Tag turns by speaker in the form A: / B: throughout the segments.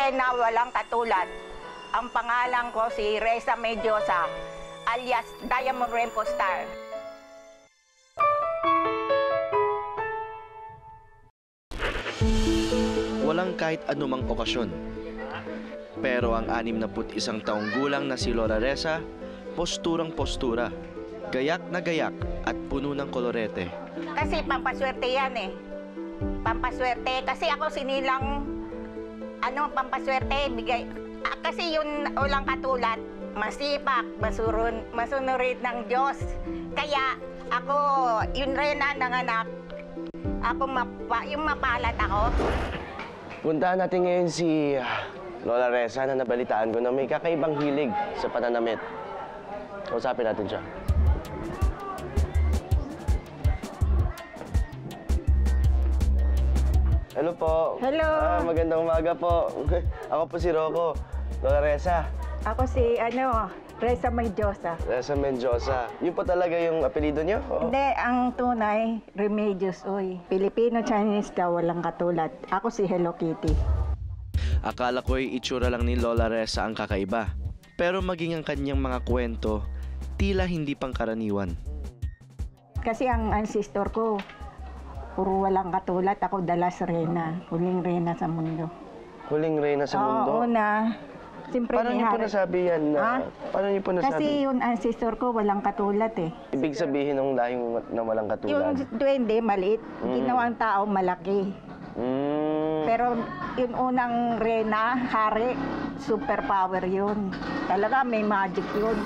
A: Reyna walang katulad. Ang pangalan ko si Reza Medjosa, alias Diamond Rainbow Star.
B: Walang kahit anumang okasyon. Pero ang 61 taong gulang na si Lola Reza, posturang-postura, gayak na gayak at puno ng kolorete.
A: Kasi pampaswerte yan eh. Pampaswerte. Kasi ako sinilang, pampaswerte, bigay. Kasi yun walang katulad, masipag, masunurit ng Diyos. Kaya ako, yun rin na nanganak. Ako, yung mapalad ako.
C: Puntahan natin ngayon si Lola Reza na nabalitaan ko na may kakaibang hilig sa pananamit. Kausapin natin siya. Hello po.
A: Hello.
C: Magandang umaga po. Ako po si Rocco. Lola Reza.
A: Ako si, Reza Medjosa.
C: Reza Medjosa. Yun po talaga yung apelido niyo? Oo.
A: Hindi, ang tunay, Remedios Uy. Filipino-Chinese daw, walang katulad. Ako si Hello Kitty.
B: Akala ko'y itsura lang ni Lola Reza ang kakaiba. Pero maging ang kanyang mga kwento, tila hindi pangkaraniwan.
A: Kasi ang ancestor ko, puro walang katulad. Ako dalas Reyna, huling Reyna sa mundo.
C: Huling reyna sa mundo?
A: Oo, una. Siyempre,
C: Paano niyo po nasabi yan? Paano niyo po nasabi?
A: Kasi yung ancestor ko, walang katulad eh.
C: Ibig sabihin ng lahing na walang katulad?
A: Yung duwende, maliit. Ginawang tao, malaki. Pero yung unang Reyna, hari, superpower yun. Talaga may magic yun.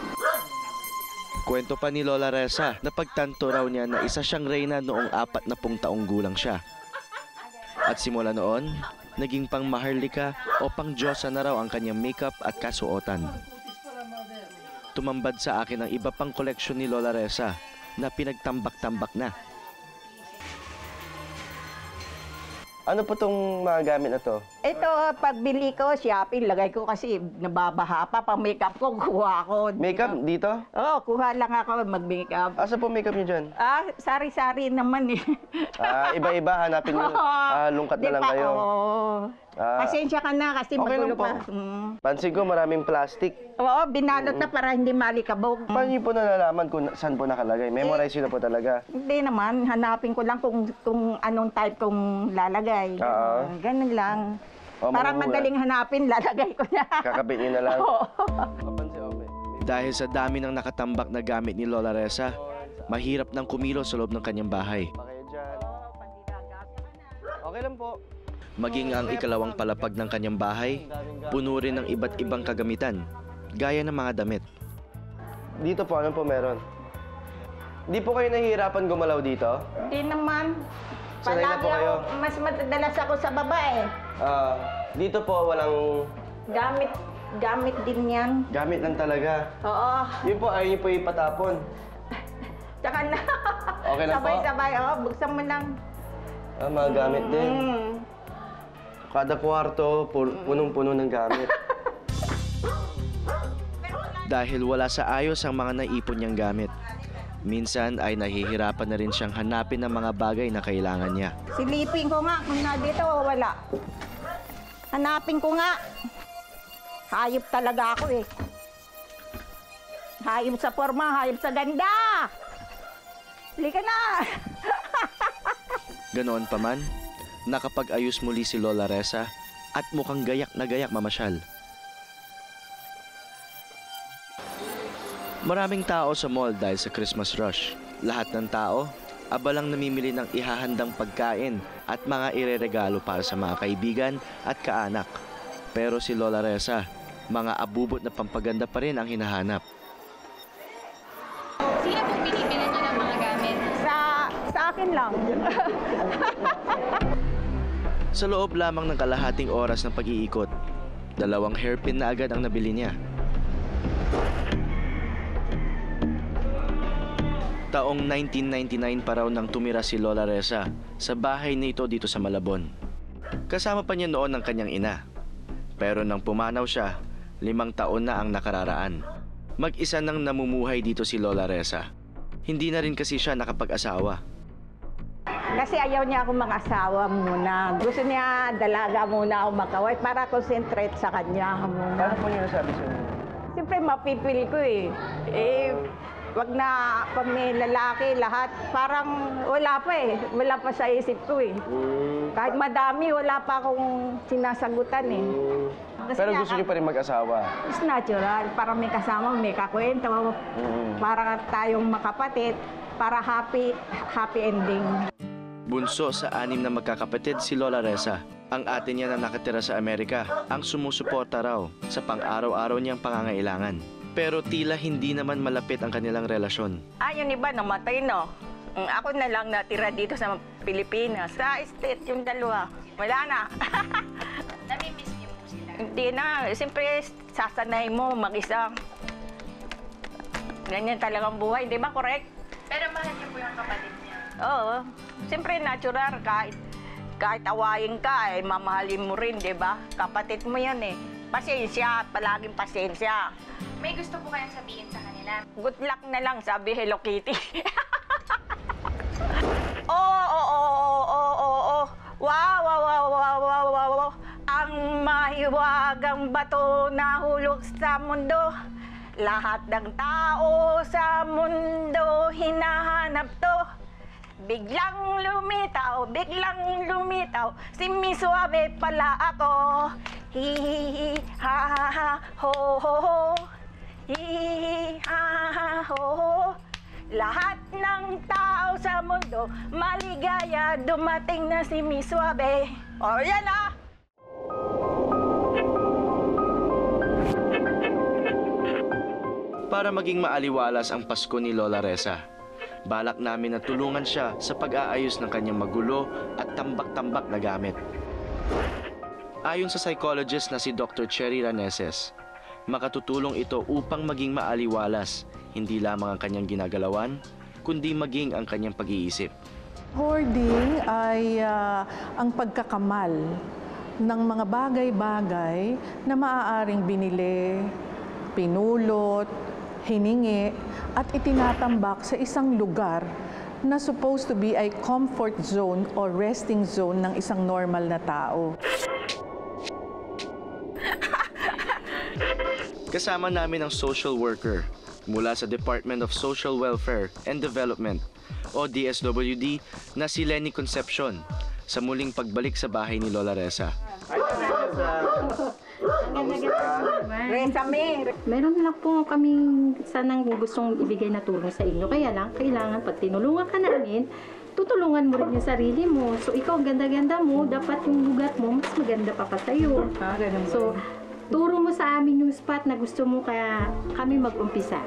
B: Kwento pa ni Lola Reza na pagtanto raw niya na isa siyang reyna noong 40 taong gulang siya. At simula noon, naging pang maharlika o pang Diyosa na raw ang kanyang makeup at kasuotan. Tumambad sa akin ang iba pang koleksyon ni Lola Reza na pinagtambak-tambak na.
C: Ano po tong mga gamit na to?
A: Ito, pagbili ko, shopping, lagay ko kasi nababaha pa. Pang makeup ko, kuha ko.
C: Makeup dito?
A: Oo, kuha lang ako mag-makeup.
C: Asa po makeup niyo dyan?
A: Sari-sari naman eh.
C: Iba-iba, hanapin niyo. Lungkat na lang kayo.
A: Oo. Pasensya ka na kasi
C: Okay lang
A: magulo
C: po.
A: pa.
C: Pansin ko maraming plastic.
A: Oo, binalot na para hindi malikabog.
C: Paano niyo po nalalaman kung saan po nakalagay? Memorize niyo na po talaga?
A: Hindi naman, hanapin ko lang kung anong type kong lalagay. Ganun lang. Parang madaling hanapin, lalagay ko na.
C: Kakabit niyo na lang?
A: Oo.
B: Dahil sa dami ng nakatambak na gamit ni Lola Reza, mahirap nang kumilos sa loob ng kanyang bahay.
C: Okay lang po.
B: Maging ang ikalawang palapag ng kanyang bahay, puno rin ng iba't ibang kagamitan, gaya ng mga damit.
C: Dito po, ano po meron? Di po kayo nahihirapan gumalaw dito?
A: Hindi naman.
C: Sanay na po kayo?
A: Mas madalas ako sa baba eh.
C: Dito po, walang...
A: Gamit din yan.
C: Gamit lang talaga.
A: Oo.
C: Yun po, ayaw niyo po ipatapon.
A: Tsaka na.
C: Okay lang po?
A: Sabay-sabay. Oo, buksan mo lang.
C: Mga gamit din. Kada kwarto, punong-puno ng gamit.
B: Dahil wala sa ayos ang mga naipon niyang gamit, minsan ay nahihirapan na rin siyang hanapin ang mga bagay na kailangan niya.
A: Silipin ko nga kung na dito o wala. Hanapin ko nga. Hayop talaga ako eh. Hayop sa forma, hayop sa ganda. Halika na.
B: Ganoon pa man, nakapag-ayos muli si Lola Reza at mukhang gayak na gayak mamasyal. Maraming tao sa mall dahil sa Christmas rush. Lahat ng tao, abalang namimili ng ihahandang pagkain at mga ireregalo para sa mga kaibigan at kaanak. Pero si Lola Reza, mga abubot na pampaganda pa rin ang hinahanap.
D: Sino pong binibili niyo ng mga gamit?
A: Sa akin lang.
B: Sa loob lamang ng kalahating oras ng pag-iikot, 2 hairpin na agad ang nabili niya. Taong 1999 pa raw nang tumira si Lola Reza sa bahay nito dito sa Malabon. Kasama pa niya noon ang kanyang ina. Pero nang pumanaw siya, 5 taon na ang nakararaan. Mag-isa nang namumuhay dito si Lola Reza. Hindi na rin kasi siya nakapag-asawa.
A: Kasi ayaw niya ako mag-asawa muna. Gusto niya dalaga muna ako magkaway para concentrate sa kanya muna.
C: Paano po niyo nasabi sa inyo?
A: Siyempre mapipili ko eh. Wag na pag may lalaki lahat, parang wala pa eh. Wala pa sa isip ko eh. Kahit madami, wala pa akong sinasagutan eh.
C: Pero gusto niyo pa rin mag-asawa?
A: It's natural. Para may kasama, may kakwento. Para tayong makapatid. Para happy ending.
B: Bunso sa 6 na magkakapatid si Lola Reza. Ang ate niya na nakatira sa Amerika ang sumusuporta raw sa pang-araw-araw niyang pangangailangan. Pero tila hindi naman malapit ang kanilang relasyon.
A: Yung iba namatay, no? Ako na lang natira dito sa Pilipinas. Sa state yung dalawa. Wala na.
D: Nami-miss niyo po sila.
A: Hindi na. Siyempre, sasanay mo mag-isa. Ganyan talagang buhay. Di ba? Correct?
D: Pero mahal niyo po yung kapatid niya.
A: Oo. Siyempre, natural. Kahit awayin ka, mamahalin mo rin, di ba? Kapatid mo yan eh. Pasensya. Palaging pasensya.
D: May gusto po kayong sabihin sa kanila.
A: Good luck na lang, sabi Hello Kitty. Oo. Wow. Ang mahiwagang bato na hulog sa mundo. Lahat ng tao sa mundo hinahanap to. Biglang lumitaw, si Miss Suave pala ako. Hi ha ha ho ho ho. Hi ha ha ho ho. Lahat ng tao sa mundo maligaya, dumating na si Miss Suave. O yan ah!
B: Para maging maaliwalas ang Pasko ni Lola Reza, balak namin na tulungan siya sa pag-aayos ng kanyang magulo at tambak-tambak na gamit. Ayon sa psychologist na si Dr. Cherry Raneses, makatutulong ito upang maging maaliwalas hindi lamang ang kanyang ginagalawan, kundi maging ang kanyang pag-iisip.
E: Hoarding ay ang pagkakamal ng mga bagay-bagay na maaaring binili, pinulot, hiningi at itinatambak sa isang lugar na supposed to be a comfort zone or resting zone ng isang normal na tao.
B: Kasama namin ang social worker mula sa Department of Social Welfare and Development o DSWD na si Lenny Concepcion sa muling pagbalik sa bahay ni Lola Reza.
A: Resame.
F: Meron lang po kaming sanang gustong ibigay na tulong sa inyo. Kaya lang, kailangan pag tinulungan ka namin, tutulungan mo rin yung sarili mo. So, ikaw, ganda-ganda mo, dapat yung lugar mo, mas maganda pa sa'yo. So, turo mo sa amin yung spot na gusto mo kaya kami mag-umpisa.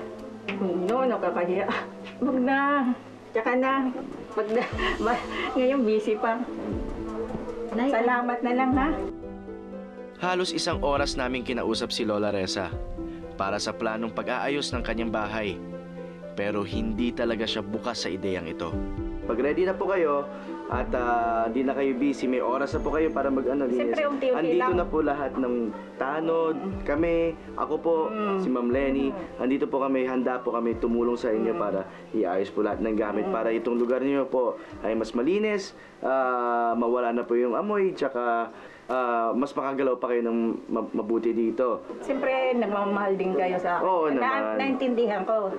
A: No, nakakahiya. Wag na. Tsaka na. Wag na. Ngayon, busy pa. Salamat na lang, ha?
B: Halos 1 oras naming kinausap si Lola Reza para sa planong pag-aayos ng kanyang bahay. Pero hindi talaga siya bukas sa ideyang ito. Pag ready na po kayo at di na kayo busy, may oras na po kayo para mag-linis.
A: Siyempre, unti-unti
B: Andito
A: lang.
B: na po lahat ng tanod, kami, ako po, si Ma'am Lenny. Andito po kami, handa po kami tumulong sa inyo para iayos po lahat ng gamit para itong lugar niyo po ay mas malinis, mawala na po yung amoy, tsaka mas makagalaw pa kayo ng mabuti dito.
A: Siyempre, nagmamahal din kayo sa akin.
B: Oo naman.
A: Naintindihan ko.